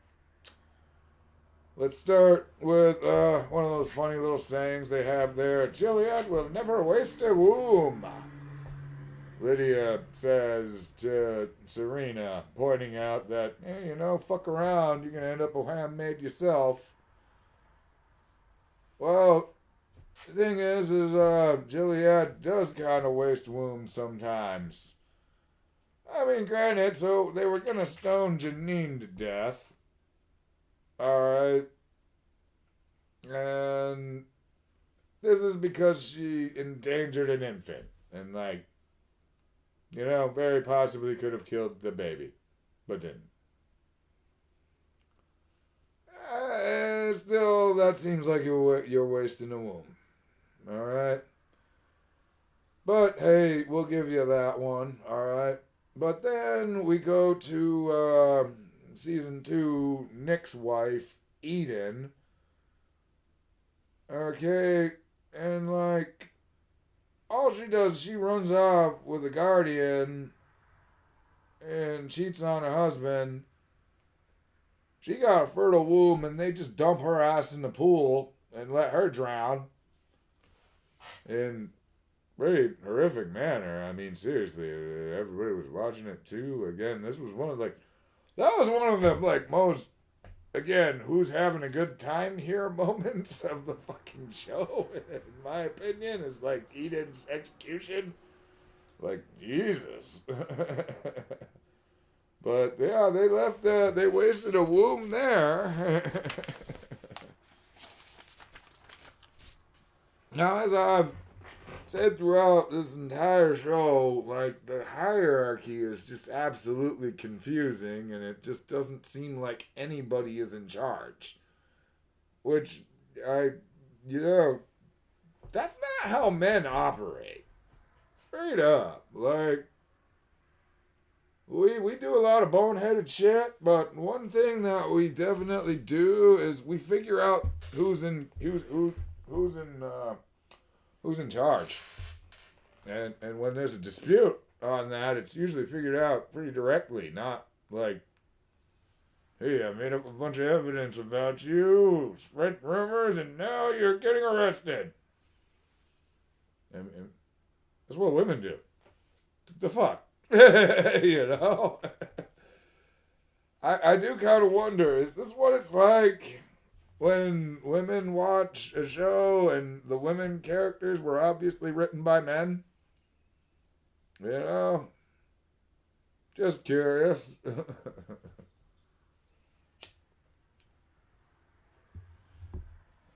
S2: Let's start with one of those funny little sayings they have there. Gilead will never waste a womb. Lydia says to Serena, pointing out that, hey, you know, fuck around, you're going to end up a handmaid yourself. Well, the thing is Gilead does kind of waste wombs sometimes. I mean, granted, so they were going to stone Janine to death. Alright. And this is because she endangered an infant. And, like, you know, very possibly could have killed the baby. But didn't. Still, that seems like you're wasting a womb. Alright. But, hey, we'll give you that one. Alright. But then we go to season 2, Nick's wife, Eden. Okay, and like, all she does is she runs off with a guardian and cheats on her husband. She got a fertile womb and they just dump her ass in the pool and let her drown. In very horrific manner. I mean, seriously, everybody was watching it too. Again, this was one of that was one of the most, again, who's having a good time here moments of the fucking show, in my opinion, is like Eden's execution. Like, Jesus. But yeah, they wasted a womb there. Now, as I've said throughout this entire show, like, the hierarchy is just absolutely confusing, and it just doesn't seem like anybody is in charge. Which, that's not how men operate. Straight up. Like, we do a lot of boneheaded shit, but one thing that we definitely do is we figure out who's in charge. And when there's a dispute on that, it's usually figured out pretty directly, not like, hey, I made up a bunch of evidence about you, spread rumors, and now you're getting arrested. And that's what women do. The fuck? You know? I do kind of wonder, is this what it's like when women watch a show and the women characters were obviously written by men? You know? Just curious.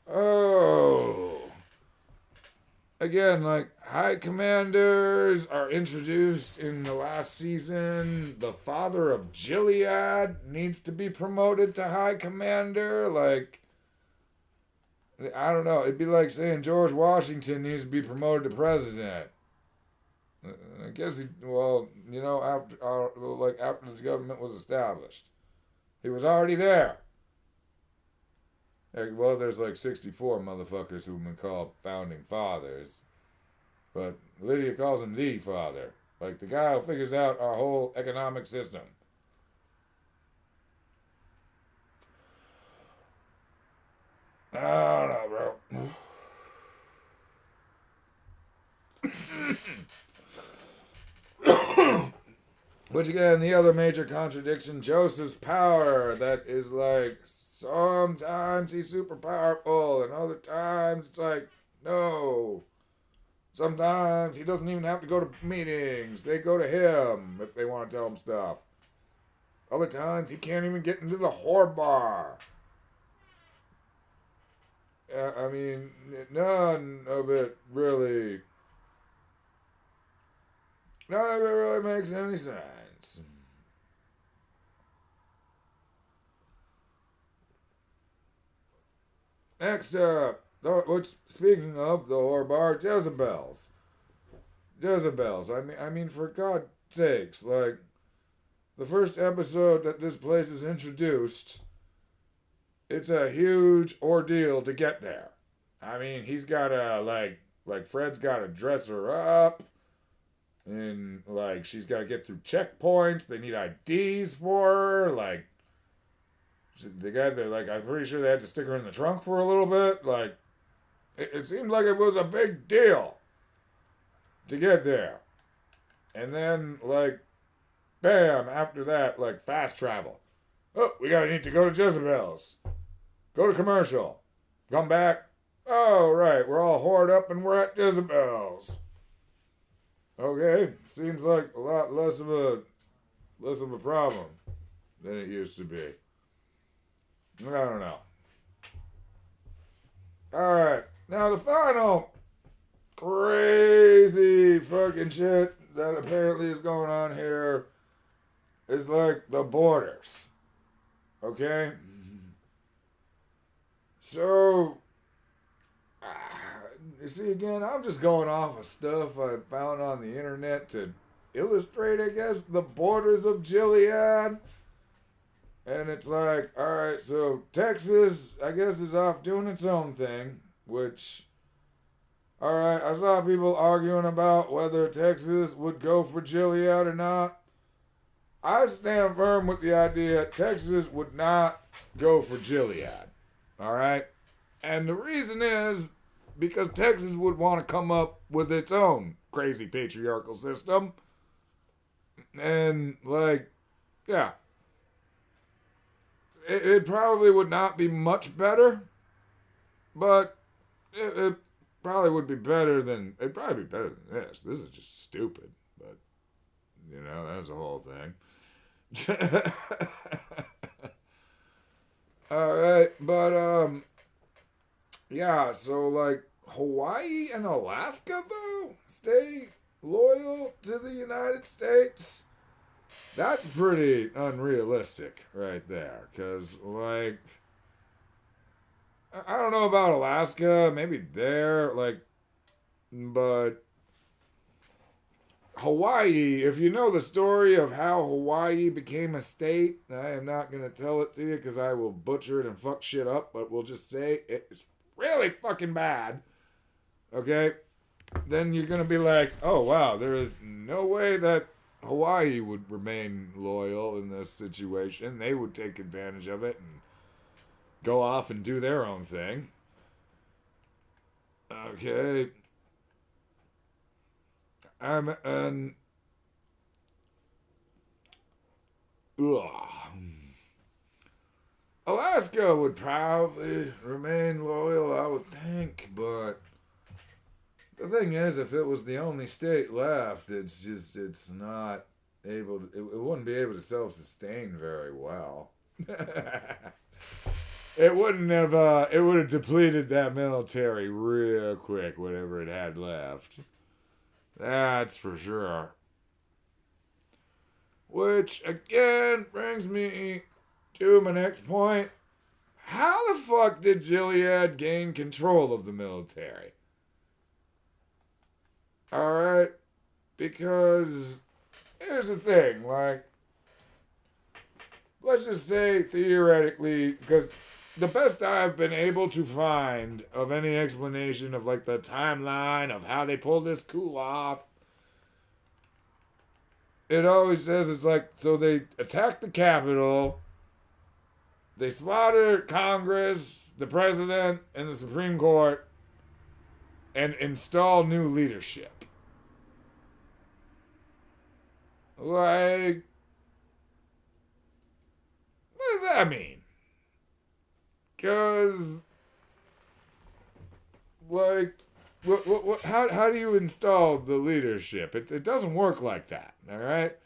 S2: Oh. Again, like, high commanders are introduced in the last season. The father of Gilead needs to be promoted to high commander. Like, I don't know. It'd be like saying George Washington needs to be promoted to president. I guess after the government was established, he was already there. Well, there's like 64 motherfuckers who've been called founding fathers, but Lydia calls him the father, like the guy who figures out our whole economic system. I don't know, bro. Which again, the other major contradiction, Joseph's power, that is like, sometimes he's super powerful, and other times it's like, no. Sometimes he doesn't even have to go to meetings. They go to him if they want to tell him stuff. Other times he can't even get into the whore bar. I mean, none of it really makes any sense. Next up, speaking of the whore bar, Jezebels. I mean, for God's sakes, like, the first episode that this place is introduced, it's a huge ordeal to get there. I mean, he's gotta, like Fred's gotta dress her up, and, like, she's gotta get through checkpoints, they need IDs for her, like, the guy that, like, I'm pretty sure they had to stick her in the trunk for a little bit. Like, it seemed like it was a big deal to get there. And then, like, bam, after that, like, fast travel. Oh, we need to go to Jezebel's. Go to commercial. Come back. Oh, right, we're all whored up and we're at Jezebel's. Okay, seems like a lot less of a problem than it used to be. I don't know. Alright, now the final crazy fucking shit that apparently is going on here is like the borders. Okay? So, you see, again, I'm just going off of stuff I found on the internet to illustrate, I guess, the borders of Gilead. And it's like, alright, so Texas, I guess, is off doing its own thing, which, alright, I saw people arguing about whether Texas would go for Gilead or not. I stand firm with the idea Texas would not go for Gilead. Alright? And the reason is because Texas would want to come up with its own crazy patriarchal system. And, like, yeah. It probably would not be much better, but it probably would be better than, it'd probably be better than this. This is just stupid, but, you know, that's the whole thing. Alright, but, yeah, so, like, Hawaii and Alaska, though, stay loyal to the United States? That's pretty unrealistic right there, because, like, I don't know about Alaska, maybe there, like, but Hawaii, if you know the story of how Hawaii became a state, I am not going to tell it to you because I will butcher it and fuck shit up, but we'll just say it's really fucking bad, okay? Then you're going to be like, oh wow, there is no way that Hawaii would remain loyal in this situation. They would take advantage of it and go off and do their own thing. Okay. Alaska would probably remain loyal, I would think, but the thing is, if it was the only state left, it's not able to, it wouldn't be able to self-sustain very well. It wouldn't have, it would have depleted that military real quick, whatever it had left. That's for sure. Which, again, brings me to my next point. How the fuck did Gilead gain control of the military? Alright? Because here's the thing, like, let's just say theoretically, because the best I've been able to find of any explanation of, like, the timeline of how they pulled this coup off, it always says it's like, so they attacked the Capitol, they slaughtered Congress, the President, and the Supreme Court, and install new leadership. Like, what does that mean? Because, like, how do you install the leadership? It doesn't work like that, alright?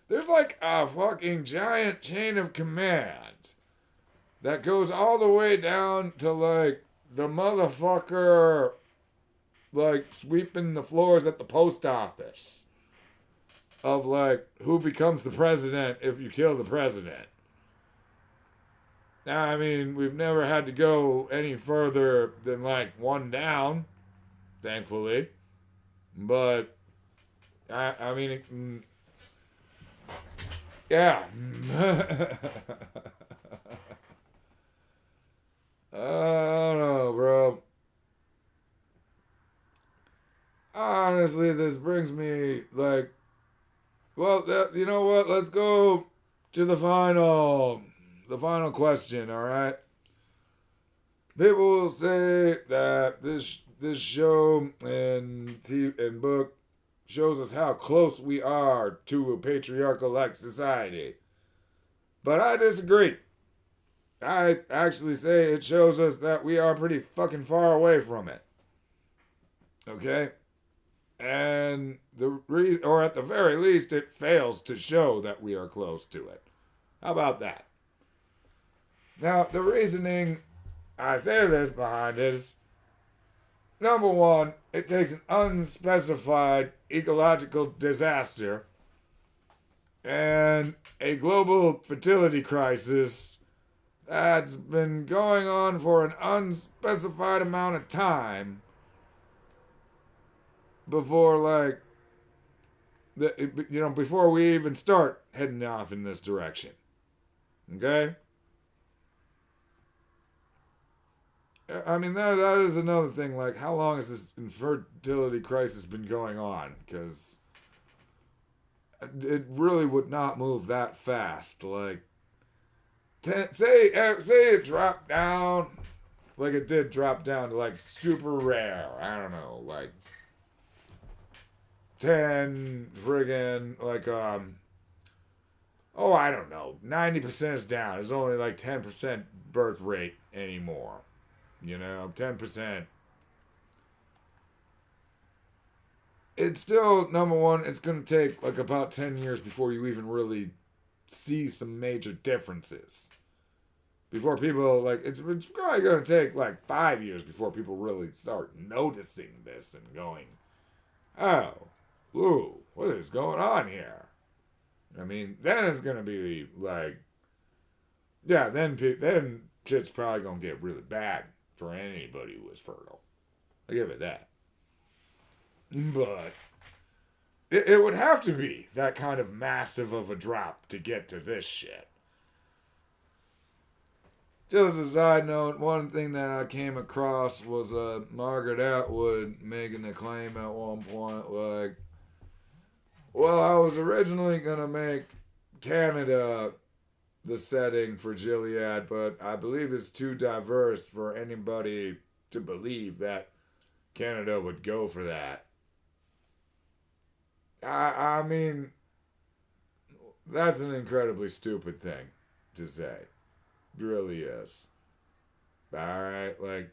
S2: There's like a fucking giant chain of command that goes all the way down to, like, the motherfucker, like, sweeping the floors at the post office. Of, like, who becomes the president if you kill the president. Now, I mean, we've never had to go any further than, like, one down, thankfully. But, I mean, yeah. I don't know, bro. Honestly, this brings me, like, well, you know what? Let's go to the final question, all right? People will say that this show and book shows us how close we are to a patriarchal-like society. But I disagree. I actually say it shows us that we are pretty fucking far away from it. Okay? And or at the very least, it fails to show that we are close to it. How about that? Now, the reasoning I say this behind is, number one, it takes an unspecified ecological disaster and a global fertility crisis that's been going on for an unspecified amount of time before, like, before we even start heading off in this direction. Okay? I mean, that is another thing. Like, how long has this infertility crisis been going on? Because it really would not move that fast. Like, say it dropped down, like it did drop down to like super rare. I don't know, like 10 friggin' like I don't know, 90% is down. There's only like 10% birth rate anymore. 10%. It's still, number one, it's going to take like about 10 years before you even really see some major differences. Before people, like, it's probably going to take like 5 years before people really start noticing this and going, oh, ooh, what is going on here? I mean, then it's going to be like, yeah, then shit's probably going to get really bad for anybody who is fertile. I give it that. But it would have to be that kind of massive of a drop to get to this shit. Just a side note, one thing that I came across was Margaret Atwood making the claim at one point, like, well, I was originally going to make Canada the setting for Gilead, but I believe it's too diverse for anybody to believe that Canada would go for that. I mean, that's an incredibly stupid thing to say. It really is. Alright, like,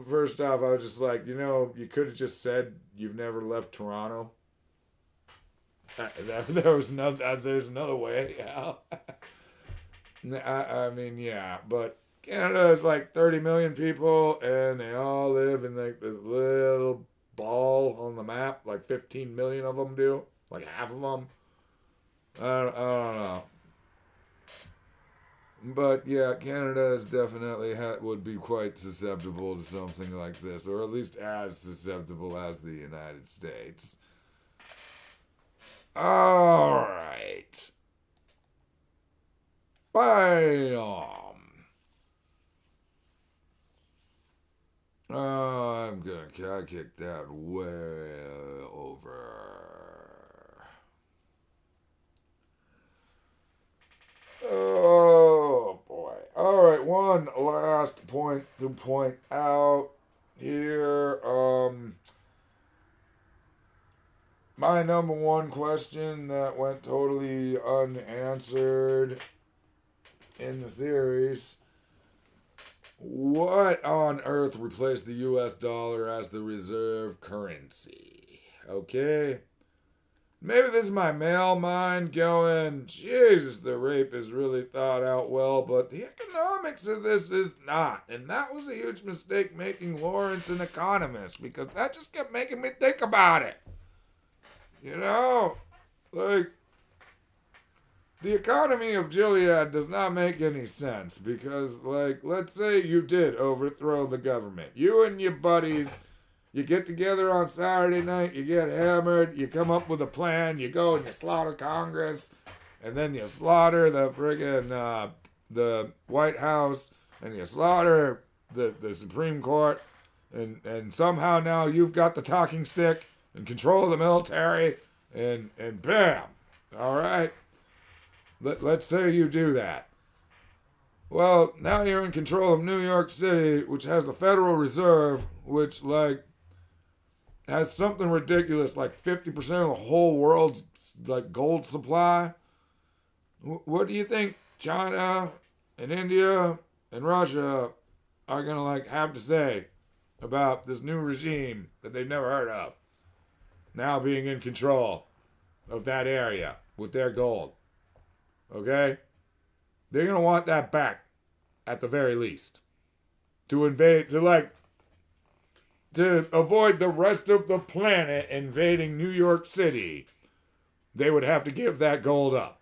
S2: first off, I was just like, you could have just said you've never left Toronto. There's another way. Yeah. I mean, yeah, but Canada is like 30 million people, and they all live in like this little ball on the map. Like 15 million of them do. Like half of them. I don't know. But yeah, Canada is definitely would be quite susceptible to something like this, or at least as susceptible as the United States. All right. Bam. I'm gonna kick that way over. Oh boy. Alright, one last point to point out here. My number one question that went totally unanswered in the series. What on earth replaced the US dollar as the reserve currency? Okay? Maybe this is my male mind going, Jesus, the rape is really thought out well, but the economics of this is not. And that was a huge mistake making Lawrence an economist, because that just kept making me think about it. Like, the economy of Gilead does not make any sense because, like, let's say you did overthrow the government. You and your buddies, you get together on Saturday night, you get hammered, you come up with a plan, you go and you slaughter Congress, and then you slaughter the friggin' the White House, and you slaughter the Supreme Court, and somehow now you've got the talking stick and control of the military, and bam, all right? Let's say you do that. Well, now you're in control of New York City, which has the Federal Reserve, which, like, has something ridiculous, like 50% of the whole world's, like, gold supply. What do you think China and India and Russia are going to, like, have to say about this new regime that they've never heard of now being in control of that area with their gold? Okay? They're going to want that back, at the very least. To avoid the rest of the planet invading New York City, they would have to give that gold up.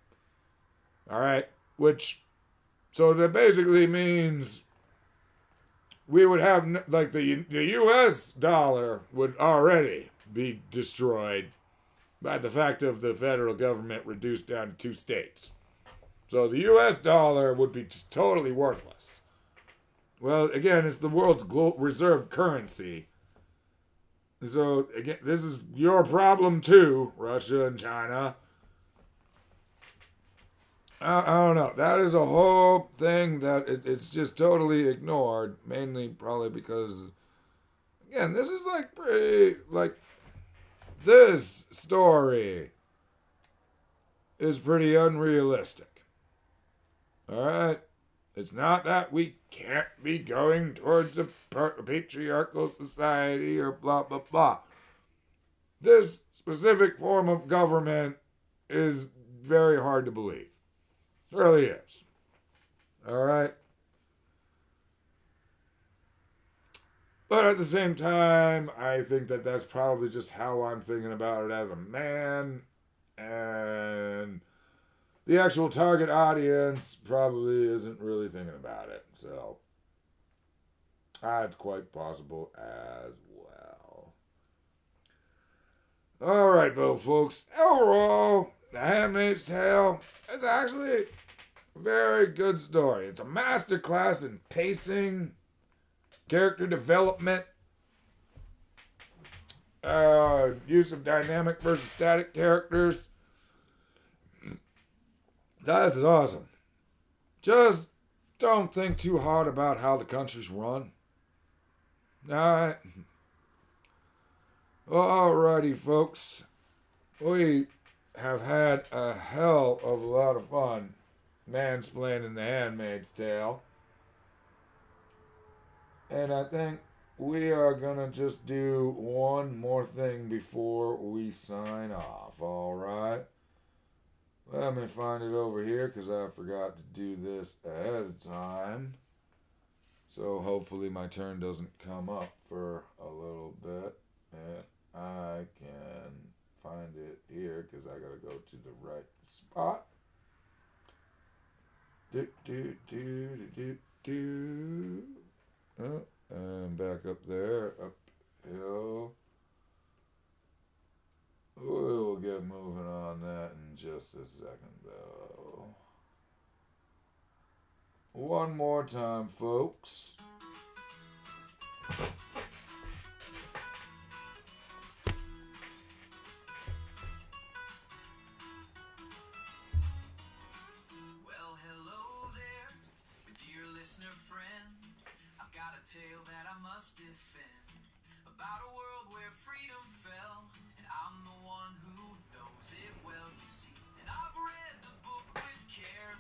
S2: Alright? So that basically means we would have, like, the US dollar would already be destroyed by the fact of the federal government reduced down to 2 states. So the US dollar would be just totally worthless. Well, again, it's the world's reserve currency. So, again, this is your problem too, Russia and China. I don't know. That is a whole thing that it's just totally ignored. Mainly probably because, again, this is like pretty, like, this story is pretty unrealistic. Alright? It's not that we can't be going towards a patriarchal society or blah, blah, blah. This specific form of government is very hard to believe. It really is. Alright? But at the same time, I think that that's probably just how I'm thinking about it as a man. And the actual target audience probably isn't really thinking about it. So, that's quite possible as well. Alright, though, folks. Overall, The Handmaid's Tale is actually a very good story. It's a masterclass in pacing, character development, use of dynamic versus static characters. This is awesome. Just don't think too hard about how the country's run. Alright. Alrighty, folks. We have had a hell of a lot of fun mansplaining The Handmaid's Tale. And I think we are gonna just do one more thing before we sign off, alright? Let me find it over here because I forgot to do this ahead of time. So hopefully my turn doesn't come up for a little bit. And I can find it here because I gotta go to the right spot. And back up there, uphill. We'll get moving on that in just a second, though. One more time, folks.
S1: Well, hello there, dear listener friend. I've got a tale that I must defend about a world where freedom fell, and I'm the one who knows it well, you see. And I've read the book with care,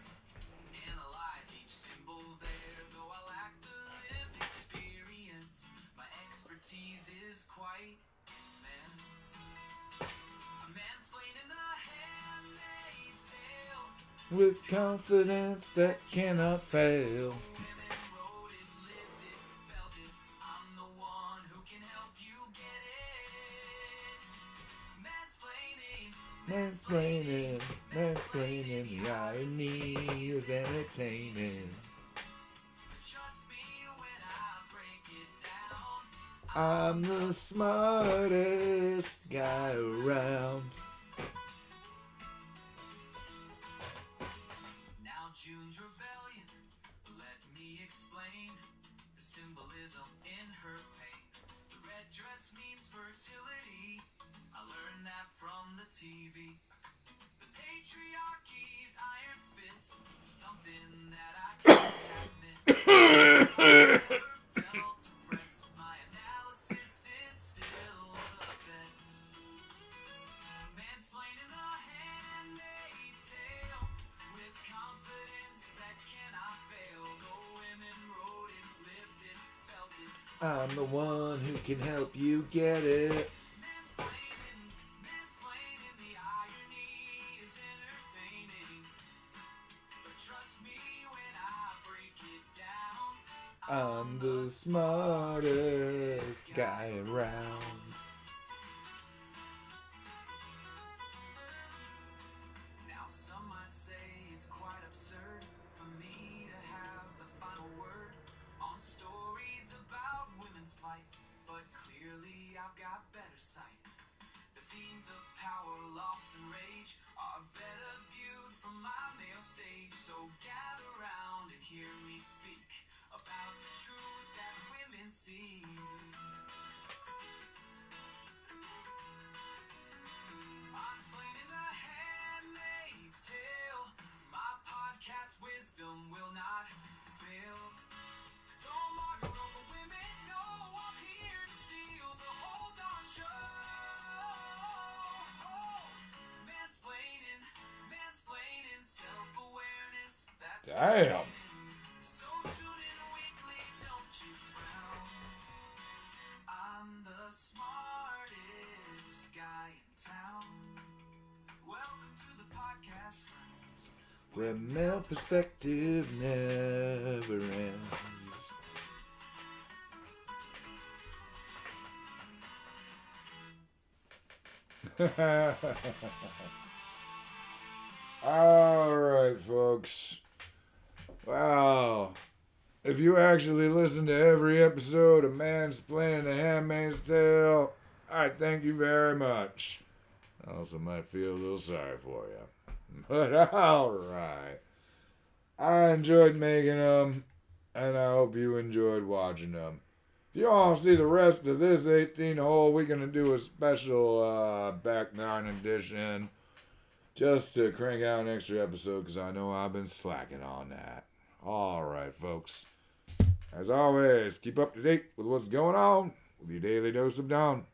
S1: analyzed each symbol there. Though I lack the lived experience, my expertise is quite immense. I'm mansplaining the handmaid's tale
S2: With confidence that cannot fail. Mansplaining, mansplaining, the irony is entertaining.
S1: Trust me when I break it down.
S2: I'm the smartest guy around.
S1: Now June's rebellion, let me explain the symbolism in her pain. The red dress means fertility. I learned that from the TV. The patriarchy's iron fist, something that I can't have missed. Never felt oppressed. My analysis is still the best. Mansplaining the handmaid's tale with confidence that cannot fail. No women wrote it, lived it, felt it.
S2: I'm the one who can help you get it.
S1: Mansplaining the irony is entertaining. But trust me when I break it down.
S2: I'm the smartest guy around.
S1: Now some might say it's quite absurd for me to have the final word on stories about women's plight, but clearly I've got better sight.
S2: Damn.
S1: So tune in weekly, don't you frown. I'm the smartest guy in town. Welcome to the podcast, friends.
S2: Where male perspective never ends. Alright, folks. Wow. If you actually listen to every episode of Mansplaining the Handmaid's Tale, I thank you very much. I also might feel a little sorry for you. But alright. I enjoyed making them, and I hope you enjoyed watching them. If you want to see the rest of this 18 hole, we're going to do a special back 9 edition just to crank out an extra episode because I know I've been slacking on that. Alright, folks. As always, keep up to date with what's going on with your Daily Dose of Don.